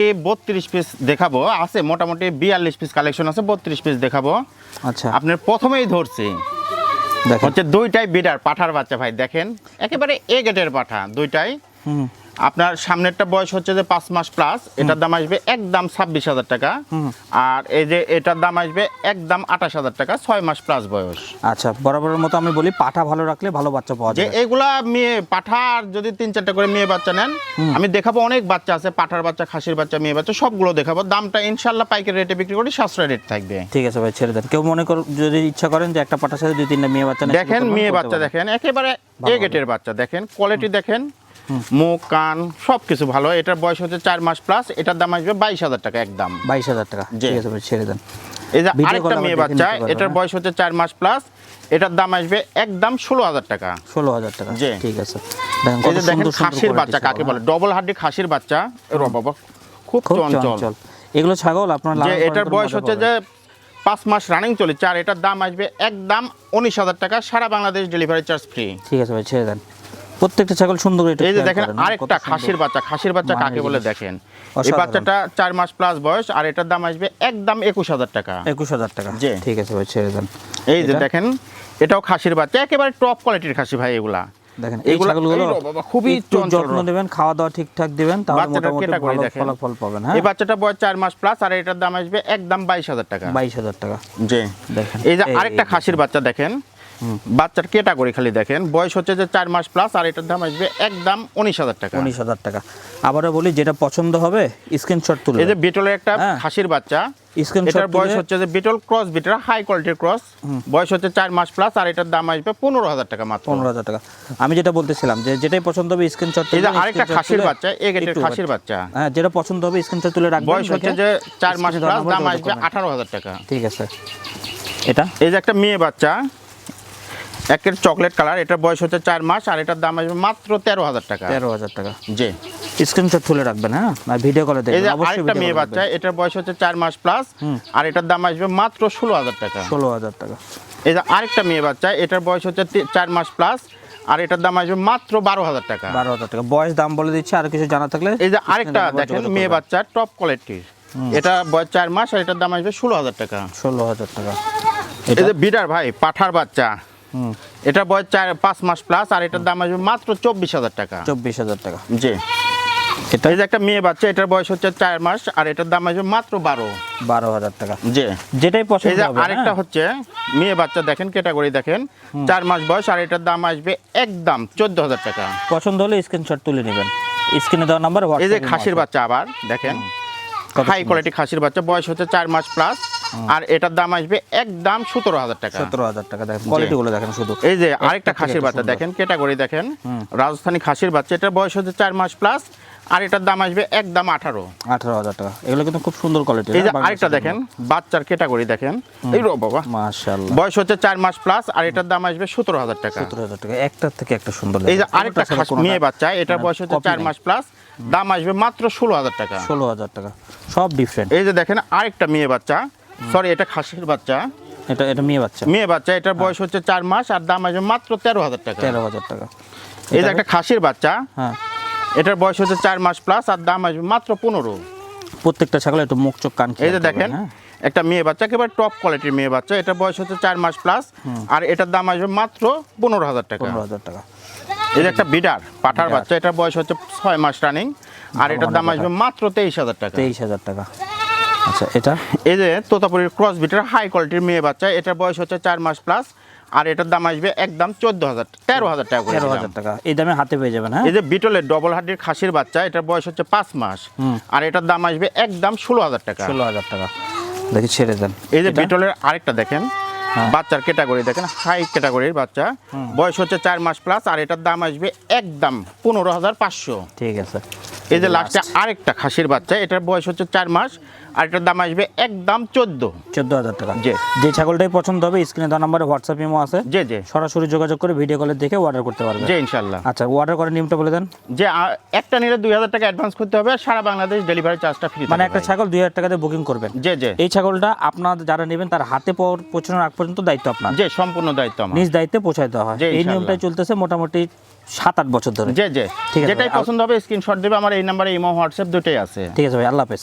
32 piece দেখাবো, আছে মোটামুটি 42 পিস কালেকশন আছে, 32 পিস দেখাবো। আচ্ছা, আপনার প্রথমেই ধরছি দেখেন হচ্ছে দুইটাই বিডার পাঠার বাচ্চা ভাই, দেখেন একেবারে এ গেটের পাঠা দুইটাই। আপনার সামনেরটা বয়স হচ্ছে যে 5 মাস প্লাস, এটার দাম আসবে একদম 26,000 টাকা। আর এই যে এটার দাম আসবে একদম 28,000 টাকা, 6 মাস প্লাস বয়স। আচ্ছা, বরাবরের মতো আমি বলি পাঠা ভালো রাখলে ভালো বাচ্চা পাওয়া যে যায়। এগুলা মেয়ে পাঠার যদি 3-4টা করে মেয়ে বাচ্চা নেন, আমি দেখাবো অনেক বাচ্চা আছে, পাঠার বাচ্চা, খাসির বাচ্চা, মেয়ে বাচ্চা সবগুলো দেখাবো। দামটা ইনশাল্লাহ পাইকারি রেটে বিক্রি করি, সাশ্রয় রেট থাকবে। ঠিক আছে ভাই, ছেড়ে দেন। কেউ মনে করো যদি ইচ্ছা করেন যে একটা পাঠার সাথে 2-3টা মেয়ে বাচ্চা নেন, দেখেন মেয়ে বাচ্চা দেখেন একেবারে এ গেটের বাচ্চা, দেখেন কোয়ালিটি দেখেন, মুখ কান সবকিছু ভালো। এটার বয়স হচ্ছে 4 মাস প্লাস, এটার দাম আসবে 22,000 টাকা একদম। 22,000 টাকা, ঠিক আছে ভাই, ছেড়ে দেন। এই যে ভিডিও আরেকটা কল মেয়ে আবার বাচ্চা, দেখে নিতে পারবেন, এটার বয়স হচ্ছে 4 মাস প্লাস, এটার দাম আসবে একদম 16,000 টাকা। 16,000 টাকা, জি। ঠিক আছে। দেখেন এই কত যে দেখেন সুন্দর সুন্দর খাসির বাচ্চা কাকে বলে, ডবল হাড্ডি খাসির বাচ্চা, এর বাবা খুব খুব চঞ্চল। চঞ্চল। এগুলো ছাগল আপনার যে এটার বয়স হচ্ছে যে 5 মাস রানিং চলেছে, আর এটার দাম আসবে একদম 19,000 টাকা, সারা বাংলাদেশ ডেলিভারি চার্জ ফ্রি। ঠিক আছে ভাই, ছেড়ে দেন। প্রত্যেকটা ছাগল সুন্দর করে একটু এই যে খেয়াল দেখেন করেন, কত আরেকটা সুন্দর। খাসির বাচ্চা, খাসির বাচ্চা মানের কাকে বলে জিনিস। দেখেন, এই অসাধারণ। বাচ্চাটা 4 মাস প্লাস বয়স, আর এটার দাম আসবে একদম 21,000 টাকা। 21,000 টাকা, জি। ঠিক আছে ভাই, ছেড়ে দেন। এই যে এটা? দেখেন এটাও খাসির বাচ্চা, একেবারে টপ কোয়ালিটির খাসি ভাই এগুলা। দেখেন এই এগুলা- ছাগলগুলো এই বাবা, খুবই একটু চঞ্চল। যত্ন নেবেন, খাওয়া দাওয়া ঠিকঠাক দিবেন, তাহলে বাচ্চাটার মোটামুটি category ভালো দেখেন। ফলাফল পাবেন। হ্যাঁ, এই বাচ্চাটা বয়স 4 মাস প্লাস, আর এটার দাম আসবে একদম 22,000 টাকা। 22,000 টাকা, জি। দেখেন এই যে আরেকটা খাসির বাচ্চা দেখেন, বাচ্চার ক্যাটাগরি খালি দেখেন, বয়স হচ্ছে যে 4 মাস প্লাস, আর এটার দাম আসবে একদম 19,000 টাকা। 19,000 টাকা। আবারও বলি, যেটা পছন্দ হবে স্ক্রিনশট তুলে এই যে বিটলের একটা হ্যাঁ। খাসির বাচ্চা, স্ক্রিনশট এটার বয়স হচ্ছে যে বিটল ক্রস বিটের হাই কোয়ালিটির ক্রস, বয়স হচ্ছে 4 মাস প্লাস, আর এটার দাম আসবে 15,000 টাকা মাত্র। 15,000 টাকা। আমি যেটা বলতেছিলাম যে যেটাই পছন্দ হবে স্ক্রিনশট এই যে আরেকটা খাসির বাচ্চা, এ গেটের খাসির বাচ্চা, হ্যাঁ, যেটা পছন্দ হবে স্ক্রিনশট তুলে রাখবেন। বয়স হচ্ছে যে 4 মাস স্ক্রিনে প্লাস, দেওয়া দাম নাম্বারে আসবে যোগাযোগ করবেন। 18,000 টাকা। ঠিক আছে, এটা এই যে একটা মেয়ে বাচ্চা, একের চকলেট কালার, এটার বয়স হচ্ছে 4 মাস, আর এটার দাম আসবে মাত্র 13,000 টাকা। 13,000 টাকা। জি। স্ক্রিনশট তুলে রাখবেন, হ্যাঁ, আর ভিডিও কলে এই দেখবেন, যে অবশ্যই আরেকটা ভিডিও মেয়ে কলে বাচ্চা, দেখবেন। এটার বয়স হচ্ছে 4 মাস প্লাস, আর এটার দাম আসবে মাত্র 16,000 টাকা। 16,000 টাকা। এই যে আরেকটা মেয়ে বাচ্চা, এটার বয়স হচ্ছে 4 মাস প্লাস, আর এটার দাম আসবে মাত্র 12,000 টাকা। 12,000 টাকা। বয়স দাম বলে দিচ্ছি, আর কিছু জানা থাকলে এই যে স্ক্রিনে আরেকটা নাম্বারে দেখেন যোগাযোগ মেয়ে করবেন। বাচ্চা টপ কোয়ালিটির, এটা বয়স 4 মাস, আর এটার দাম আসবে 16,000 টাকা। 16,000 টাকা। এই যে বিডার ভাই পাঠার বাচ্চা, এটা বয়স 5 মাস প্লাস, আর এটার দাম আসবে মাত্র 24,000 টাকা। 24,000 টাকা। জি। এটা এই যে একটা মেয়ে বাচ্চা, এটার বয়স হচ্ছে 4 মাস, আর এটার দাম আসবে মাত্র 12,000 টাকা। জি। যেটাই এই পছন্দ যে হবে। আরেকটা হচ্ছে মেয়ে বাচ্চা দেখেন, ক্যাটাগরি দেখেন, 4 মাস বয়স, আর এটার দাম আসবে একদম 14,000 টাকা। পছন্দ হলে স্ক্রিনশট তুলে নেবেন, স্ক্রিনে দেওয়া নাম্বার এই যে হোয়াটসঅ্যাপে খাসির বাচ্চা আবার দেখেন, হাই কোয়ালিটি খাসির বাচ্চা, বয়স হচ্ছে 4 মাস প্লাস, আর এটার দাম আসবে একদম 17,000 টাকা। 17,000 টাকা। দেখেন কোয়ালিটিগুলো দেখেন শুধু। এই যে আরেকটা থেকে খাসির একটা বাচ্চা সুন্দর। দেখেন, ক্যাটাগরি দেখেন, রাজস্থানী খাসির বাচ্চা, এটার বয়স হচ্ছে 4 মাস প্লাস, আর এটার দাম আসবে একদম 18। 18,000 টাকা। এগুলো কিন্তু খুব সুন্দর কোয়ালিটি। এই যে আরেকটা দেখেন বাচ্চার ক্যাটাগরি দেখেন, এই রো বাবা, মাশাআল্লাহ। বয়স হচ্ছে 4 মাস প্লাস, আর এটার দাম আসবে 17,000 টাকা। 17,000 টাকা। একটা থেকে একটা সুন্দর। এই যে দেখেন। আরেকটা কোনোটার সাথে মেয়ে কোনোটা বাচ্চা, এটার বয়স হচ্ছে copy 4 নেই। মাস প্লাস, দাম আসবে মাত্র 16,000 টাকা। 16,000 টাকা। সব ডিফারেন্ট। এই যে দেখেন আরেকটা মেয়ে বাচ্চা, সরি এটা খাসির বাচ্চা, এটা মেয়ে বাচ্চা। মেয়ে বাচ্চা, এটার বয়স হচ্ছে 4 মাস, আর দাম আসবে মাত্র 13,000 টাকা। 13,000 টাকা। এই যে একটা খাসির বাচ্চা, হ্যাঁ, এটার বয়স হচ্ছে 4 মাস প্লাস, আর দাম আসবে মাত্র 15। প্রত্যেকটা ছাগল একটু মুখ চোখ কান এই খেয়াল যে করবেন, দেখেন হ্যাঁ। একটা মেয়ে বাচ্চা, একেবারে টপ কোয়ালিটির মেয়ে বাচ্চা, এটার বয়স হচ্ছে 4 মাস প্লাস, আর এটার দাম আসবে মাত্র 15,000 টাকা। 15,000 টাকা। এই যে একটা বিডার পাঠার বাচ্চা, এটার বয়স হচ্ছে 6 মাস রানিং, আর এটার দাম আসবে মাত্র 23,000 টাকা। 23,000 টাকা। আচ্ছা, এটা এই যে তোতাপুরির ক্রস বিটের হাই কোয়ালিটির মেয়ে বাচ্চা, এটার বয়স হচ্ছে 4 মাস প্লাস, আর এটার দাম আসবে একদম 13,000 টাকা করে 13,000 দিলাম। টাকা। এই দামে হাতে পেয়ে যাবেন, হ্যাঁ। এই যে বিটলের ডবল হাড্ডির খাসির বাচ্চা, এটার বয়স হচ্ছে 5 মাস, আর এটার দাম আসবে একদম 16,000 টাকা। 16,000 টাকা। দেখি ছেড়ে দেন। এই যে বিটলের আরেকটা দেখেন, বাচ্চার ক্যাটাগরি দেখেন, হাই ক্যাটাগরির বাচ্চা, বয়স হচ্ছে 4 মাস প্লাস, আর এটার দাম আসবে একদম 15,500। ঠিক আছে। এই যে লাস্টে আরেকটা খাসির বাচ্চা, এটার বয়স হচ্ছে 4 মাস, আর এটার দাম আসবে একদম 14,000 টাকা। জি। যে ছাগলটাই পছন্দ হবে স্ক্রিনে দেওয়া নাম্বারে হোয়াটসঅ্যাপ ইমো আছে, জি জি সরাসরি যোগাযোগ করে ভিডিও কলে দেখে অর্ডার করতে পারবেন। জি ইনশাল্লাহ। আচ্ছা, অর্ডার করার নিয়মটা বলে দেন। যে একটা নিলে 2,000 টাকা অ্যাডভান্স করতে হবে, আর সারা বাংলাদেশ ডেলিভারি চার্জটা ফ্রি। মানে একটা ছাগল 2,000 টাকা দিয়ে বুকিং করবেন। জি জি এই ছাগলটা আপনার যারা নেবেন তার হাতে পৌঁছানোর আগ পর্যন্ত দায়িত্ব আপনার, জি সম্পূর্ণ দায়িত্ব আমার। নিজ দায়িত্বে পৌঁছায় দেওয়া হয়। জি, এই ইনশাআল্লাহ। নিয়মটাই চলতেছে মোটামুটি 7-8 বছর ধরে। যে ঠিক আছে যেটাই ভাই, পছন্দ হবে স্ক্রিনশট দেবে, আমার এই নাম্বারে ইমো হোয়াটসঅ্যাপ দুটোই আছে। ঠিক আছে ভাই, আল্লাহ হাফেজ।